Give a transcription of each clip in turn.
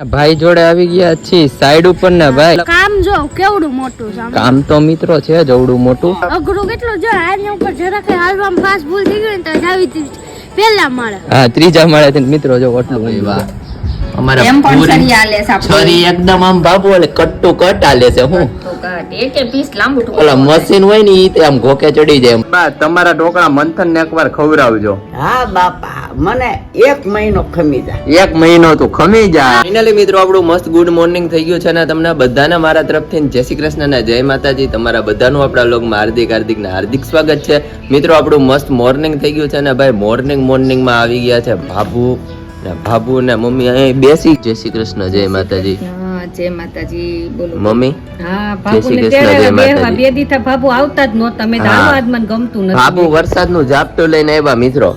ભાઈ જોડે આવી ગયા છીએ સાઈડ ઉપર ને ભાઈ કામ જો કેવડું મોટું છે. કામ તો મિત્રો છે જવડું મોટું અઘરું કેટલું જો આની ઉપર જરાક હાલવામાં પાસ ભૂલ થઈ ગઈ ને તો જાવી પહેલા માળે હા ત્રીજા માળે થી મિત્રો જો એટલું વાહ અમારા એમ પણ સરી આલે છે આપણે છરી એકદમ આમ બાબુ એટલે કટ્ટુ કટ આલે છે હું તો કાટ એકે પીસ લાંબુ ટુકડું ઓલા મશીન હોય ને ઈ તે આમ ઘોકે ચડી જાય બા તમારા ઢોકળા મંથન ને એકવાર ખવડાવજો હા બાપા મને 1 મહિનો ખમી જાય 1 મહિનો તું ખમી જા ફાઇનલી મિત્રો આપણું મસ્ત ગુડ મોર્નિંગ થઈ ગયું છે ને તમને બધાને મારા તરફથી જય શ્રી કૃષ્ણ ને જય માતાજી તમારા બધાનું આપણા વ્લોગમાં હાર્દિક સ્વાગત છે મિત્રો આપણું મસ્ત મોર્નિંગ થઈ ગયું છે ને ભાઈ મોર્નિંગ માં આવી ગયા છે ભાભુ ને મમ્મી અહીં બેસી જય શ્રી કૃષ્ણ જય માતાજી હા જય માતાજી બોલો મમ્મી હા જય શ્રી બાપુને કૃષ્ણ જય તેડે બેહવા માતાજી બે દીથા બાપુ આવતા જ નહોતા મેં હા. દાવા આજ મને ગમતું નથી બાબુ વરસાદનું ઝાપટું લઈને આવ્યા મિત્રો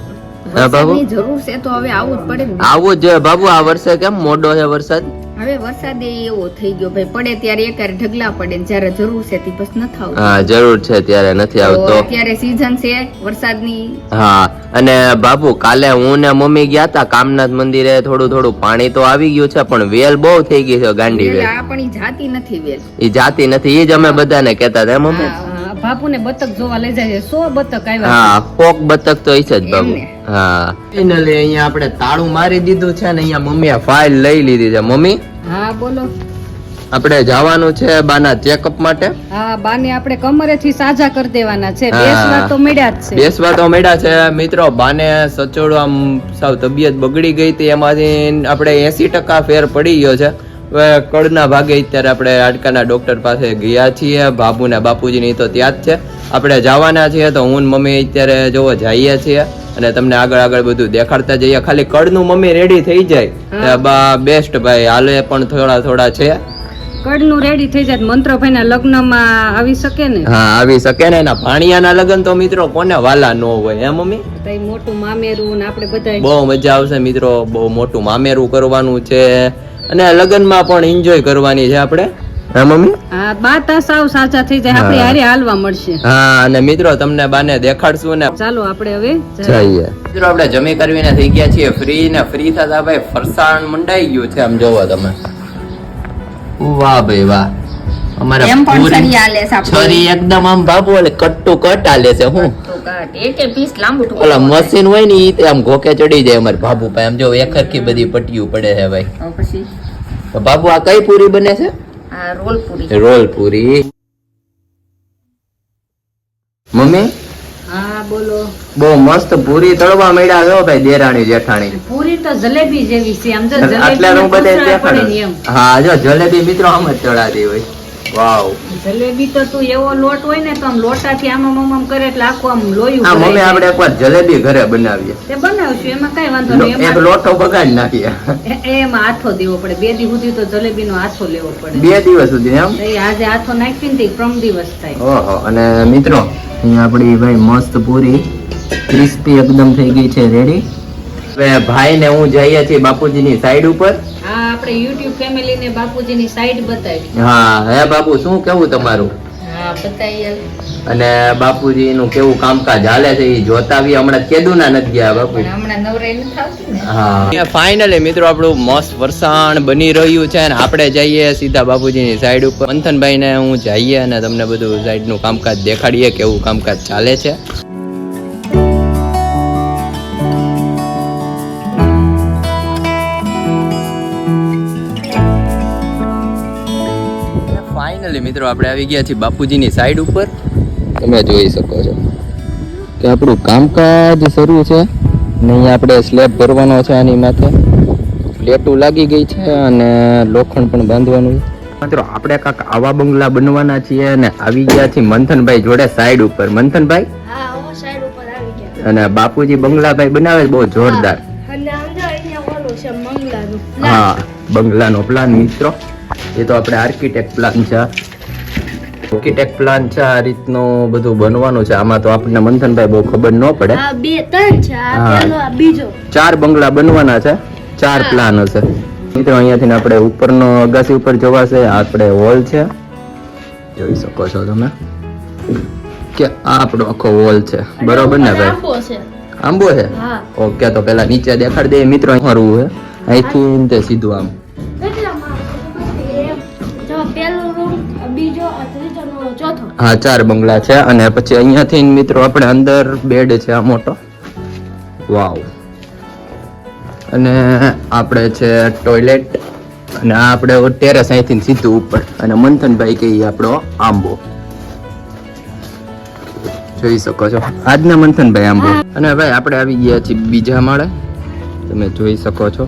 હા બાબુ વરસાદની જરૂર છે તો હવે આવું જ પડે ને આવું જ જોઈએ બાબુ આ વર્ષે કેમ મોડો છે વરસાદ હવે વરસાદ એવો થઈ ગયો ભાઈ પડે ત્યારે એકારે ઢગલા પડે ને જ્યારે જરૂર છે તે બસ ન થાવ હા જરૂર છે ત્યારે નથી આવતો અત્યારે સીઝન છે વરસાદની હા અને બાબુ કાલે હું ને મમ્મી ગયા તા કામનાથ મંદિરે થોડું પાણી તો આવી ગયું છે પણ વેલ બહુ થઈ ગઈ છે ગાંડી વેલ આ પણ ઈ જાતી નથી વેલ ઈ જાતી નથી ઈ જ અમે બધાને કહેતા હતા મમ્મી હા, બાપુને બતક જોવા લઈ જાય 100 બતક આવ્યા હા કોક બતક તો ઈ છે જ બાબુ એમને. હા ફાઇનલી અહીંયા આપણે તાળું મારી દીધું છે ને અહીંયા મમ્મીએ ફાઇલ લઈ લીધી છે મમ્મી હા બોલો આપણે જવાનું છે બાના ચેકઅપ માટે હા બાને આપણે કમરેથી સાજા કરી દેવાના છે હા. બેસવા તો મળ્યા જ છે બેસવા તો મળ્યા છે મિત્રો બાને સચોડું આમ સાવ તબિયત બગડી ગઈ હતી એમાંથી આપણે 80% ફેર પડી ગયો છે હવે કડના ભાગે અત્યારે આપણે હાડકાના ડોક્ટર પાસે ગયા છીએ બાબુ ને બાપુજીની તો ત્યાં જ છે આપણે જવાના છીએ તો હું ને મમ્મી અત્યારે જોવો જઈએ છીએ અને તમને આગળ બધું દેખાડતા જઈએ ખાલી કડનું મમ્મી રેડી થઈ જાય બા બેસ્ટ ભાઈ હાલે પણ થોડા છે કડનું રેડી થઈ જાય મંત્રભાઈના લગ્નમાં આવી શકે ને હા આવી શકે ને એના ભાણિયાના લગ્ન તો મિત્રો કોને વાલા ન હોય હે મમ્મી તઈ મોટું મામેરું ને આપણે બધા બહુ મજા આવશે મિત્રો બહુ મોટું મામેરું કરવાનું છે અને લગ્નમાં પણ એન્જોય કરવાની છે આપણે હા મમ્મી હા બા તા સાવ સાજા થઈ જાય આપણે હારે હાલવા મળશે હા અને મિત્રો તમને બાને દેખાડશું ને ચાલો આપણે હવે જઈએ મિત્રો આપણે જમી કરવીને થઈ ગયા છીએ ફ્રી થતા ભાઈ ફરસાણ મંડાઈ ગયું છે આમ જોવો તમે વાહ ભાઈ વાહ અમારા એમ પણ પૂરી સરી આલે છે આપણે છરી એકદમ આમ બાબુ એટલે કટ્ટુ કટ આલે છે હું તો કાટ એકે પીસ લાંબુ ઓલા ટુકડું મશીન હોય ને ઈ તે આમ ઘોકે ચડી જાય અમારે બાબુ ભાઈ આમ જો એક હરખી બધી પટ્ટીઓ પડે છે ભાઈ પછી તો બાબુ આ કઈ પૂરી બને છે આ રોલ પૂરી રોલ પૂરી મમ્મી હા બોલો બહુ મસ્ત પૂરી તળવા મળ્યા છો ભાઈ દેરાણી જેઠાણી પૂરી તો જલેબી જેવી છે આમ જો એટલે હું બધે જલેબી એમ હા જો જલેબી મિત્રો આમ જ તળાતી હોય વાવ જલેબી તો તું એવો લોટ હોય ને તો આમ લોટાથી આમ કરે એટલે આખું આમ લોયું હા મમ્મી ભરાઈ આપણે એકવાર જલેબી ઘરે બનાવીએ જાય. તે બનાવશું એમાં કઈ વાંધો નહીં એક લોટો બગાડી નાખીએ એમાં હાથો દેવો પડે 2 દી સુધી તો જલેબીનો હાથો લેવો પડે 2 દિવસ સુધી એમ તો એ આજે હાથો નાખીને તે પ્રમ દિવસ થાય ઓહો અને મિત્રો અહીંયા આપણી ભાઈ મસ્ત પૂરી ક્રિસ્પી એકદમ થઈ ગઈ છે રેડી હવે ભાઈ ને હું જઈએ છીએ બાપુજીની સાઈડ ઉપર હા આપણે YouTube ફેમિલી ને બાપુજીની સાઈડ બતાવી હા હે બાપુ શું કેવું તમારું હા બતાઈએ અને બાપુજી નું કેવું કામકાજ હાલે છે એ જોતાવી હમણાં કેદુના નથી ગયા બાપુ પણ હમણાં નવરાઈ નથી આવતી ને હા ફાઇનલી મિત્રો આપણું મસ્ત વરસાણ બની રહ્યું છે અને આપણે જઈએ સીધા બાપુજીની સાઈડ ઉપર મંથનભાઈ ને હું જઈએ અને તમને બધું સાઈડ નું કામકાજ દેખાડીએ કેવું કામકાજ ચાલે છે ફાઇનલી મિત્રો આપણે આવી ગયા છીએ બાપુજીની સાઈડ ઉપર તમે જોઈ શકો છો કે આપણું કામકાજ શરૂ છે ને અહીંયા આપણે સ્લેબ ભરવાનો છે આની માથે પ્લેટું લાગી ગઈ છે અને લોખંડ પણ બાંધવાનું મિત્રો આપણે કાંક આવા બંગલા બનવાના છીએ અને આવી ગયા છીએ મંથનભાઈ જોડે સાઈડ ઉપર મંથનભાઈ હા ઓ સાઈડ ઉપર આવી ગયા અને બાપુજી બંગલાભાઈ બનાવે બહુ જોરદાર અને આમ જો અહીંયા ઓલું છે મંગલાનું હા બંગલાનો પ્લાન મિત્રો એ તો આપણે આર્કિટેક્ટ પ્લાન છે આ રીતનું બધું બનવાનું છે આમાં તો આપણને મંથનભાઈ બહુ ખબર ન પડે આ 2 3 છે આ હા. પેલો આ બીજો 4 બંગલા બનવાના છે 4 પ્લાન હશે મિત્રો અહીંયાથી આપણે ઉપરનો અગાસી ઉપર જવાશે આ આપણે હોલ છે જોઈ શકો છો તમે કે આ આપણો આખો હોલ છે બરોબર ને ભાઈ આંબો છે આંબો છે હા ઓકે તો પેલા નીચે દેખાડ દે મિત્રો મારું છે અહીંથી તે સીધું આમ એટલે પહેલો રૂમ, બીજો, આ ત્રીજો ને ચોથો. હા 4 બંગલા છે અને પછી અહીંયાથી મિત્રો આપણે અંદર બેડ છે આ મોટો. વાવ. અને આપણે છે ટોયલેટ અને આ આપણે ટેરેસ અહીંથી સીધું ઉપર અને મંથનભાઈ કે ઈ આપણો આંબો જોઈ શકો છો. આજના મંથનભાઈ આંબો. અને ભાઈ આપણે આવી ગયા છીએ બીજા માળે, તમે જોઈ શકો છો.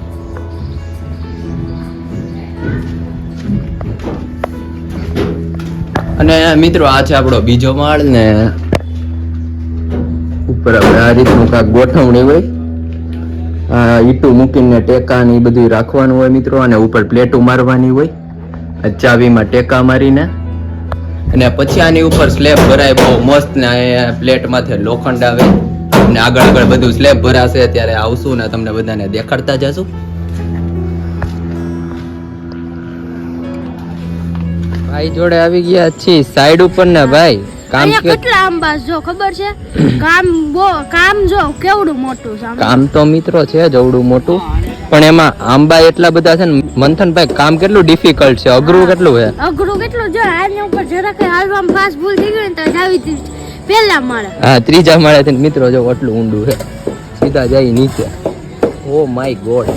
અને મિત્રો આ છે આપણો બીજો માળ ને ઉપર આપણે આ રીતનું કાંઈક ગોઠવણી હોય, ઈટું મૂકીને ટેકા ને એ બધું રાખવાનું હોય મિત્રો, અને ઉપર પ્લેટો મારવાની હોય ચાવીમાં ટેકા મારીને. અને પછી આની ઉપર સ્લેબ ભરાય બહુ મસ્ત ને પ્લેટ માંથી લોખંડ આવે અને આગળ બધું સ્લેબ ભરાશે ત્યારે આવશું ને તમને બધાને દેખાડતા જશું. ભાઈ જોડે આવી ગયા છીએ સાઈડ ઉપર ને ભાઈ કામ અહીંયા કેટલા આંબા જો ખબર છે? કામ જો કેવડું મોટું છે. કામ તો મિત્રો છે જવડું મોટું, પણ એમાં આંબા એટલા બધા છે ને મંથનભાઈ, કામ કેટલું ડિફિકલ્ટ છે, અઘરું કેટલું છે. અઘરું કેટલું જો આની ઉપર જરાક હાલવામાં પાસ ભૂલ થઈ ગઈ ને તો જાવી પહેલા માળે. હા 3જા માળેથી મિત્રો જો આટલું ઊંડું છે, સીધા જાય નીચે. Oh my God.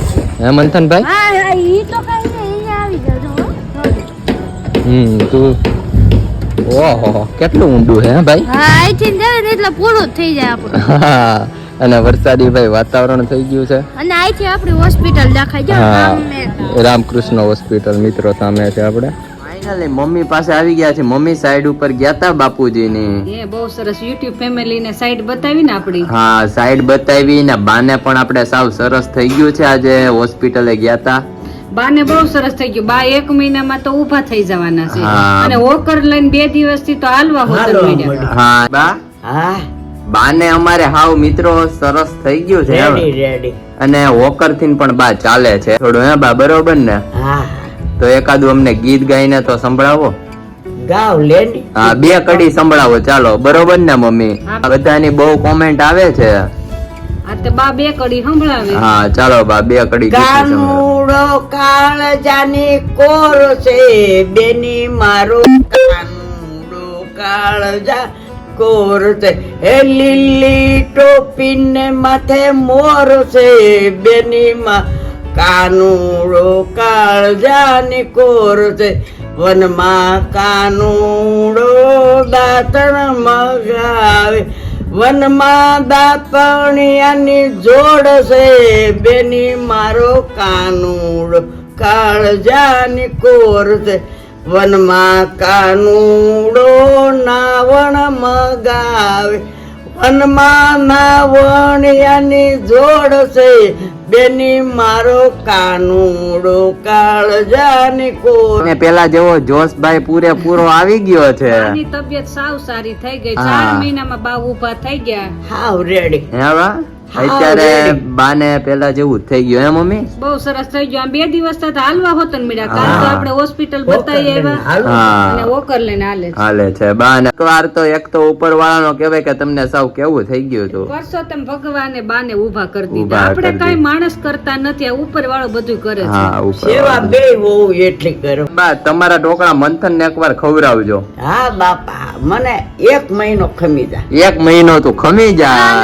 હે મંથનભાઈ? હા ઈ તો કઈ નહીં, અહીંયા આવી જાજો. તું ઓહો કેટલું ઊંડું હે ભાઈ. હા અહીંથી જાય ને એટલે પૂરું જ થઈ જાય આપણું. હા અને વરસાદી ભાઈ વાતાવરણ થઈ ગયું છે. અને અહીંથી આપણી હોસ્પિટલ દેખાય છે. હા રામકૃષ્ણ હોસ્પિટલ મિત્રો સામે છે. આપણે ફાઇનલી મમ્મી પાસે આવી ગયા છે. મમ્મી સાઈડ ઉપર ગયા તા બાપુજીની. એ બહુ સરસ યુટ્યુબ ફેમિલી ને સાઈડ બતાવી ને આપડી. હા સાઈડ બતાવી ને બાને પણ આપણે સાવ સરસ થઈ ગયું છે. આજે હોસ્પિટલે ગયા તા. બાને બહુ સરસ થઈ ગયું. બા 1 મહિનામાં તો ઊભા થઈ જવાના છે. હા. અને વોકર લઈને 2 દિવસથી તો હાલવા હોતા મળ્યા. હા બા હા બાને અમારે હાવ મિત્રો સરસ થઈ ગયું છે હવે. રેડી. અને વોકર થી પણ બા ચાલે છે થોડું. હે બા બરોબર ને? હા તો એકાદું અમને ગીત ગાઈને તો સંભળાવો. ગાવ લેડી. હા 2 કડી સંભળાવો ચાલો. બરોબર ને મમ્મી? બધાની બહુ કોમેન્ટ આવે છે. આ તો બા 2 કડી સંભળાવે. હા ચાલો બા 2 કડી ગીત સંભળાવો. કાનુડો કાળજાની કોર છે બેની મારો કાનુડો કાળજા કોર છે હે લીલી ટોપીને માથે મોર છે બેની માં કાનુડો કાળજાની કોર છે વનમાં કાનુડો દાંતણ મગાવે વનમાં દાંતણિયાની જોડ છે બેની મારો કાનુડો કાળજાની કોર છે વનમાં કાનુડો નાવણ મગાવે વનમાં નાવણિયાની જોડ છે બેની મારો કાનુડો કાળજાની કોર. ને પેલા જેવો જોશભાઈ પૂરેપૂરો આવી ગયો છે. બાની તબિયત સાવ સારી થઈ ગઈ. 4 મહિનામાં બા ઊભા થઈ ગયા. હાવ રેડી. હે બા? અત્યારે બાને પેલા જેવું થઈ ગયું હે મમ્મી? બહુ સરસ થઈ ગયું. આમ 2 દિવસ તો હાલવા હોતા મળ્યા. કાલ તો આપણે હોસ્પિટલ બતાવી આવ્યા અને હા વોકર લઈને હાલે છે. હાલે છે બા. ને તો એક તો ઉપર વાળાનો કહેવાય કે તમને સાવ કેવું થઈ ગયું હતું. પરસોત્તમ ભગવાને બાને ઊભા કરી દીધા. ઊભા આપણે કરી કઈ માણસ કરતા નથી. આ ઉપર વાળો બધું કરે છે. હા ઉપર સેવા બે બહુ એટલી કરો. બા તમારા ઢોકળા મંથન ને એકવાર ખવડાવજો. હા બાપા મને 1 મહિનો ખમી જા. 1 મહિનો તું ખમી જા.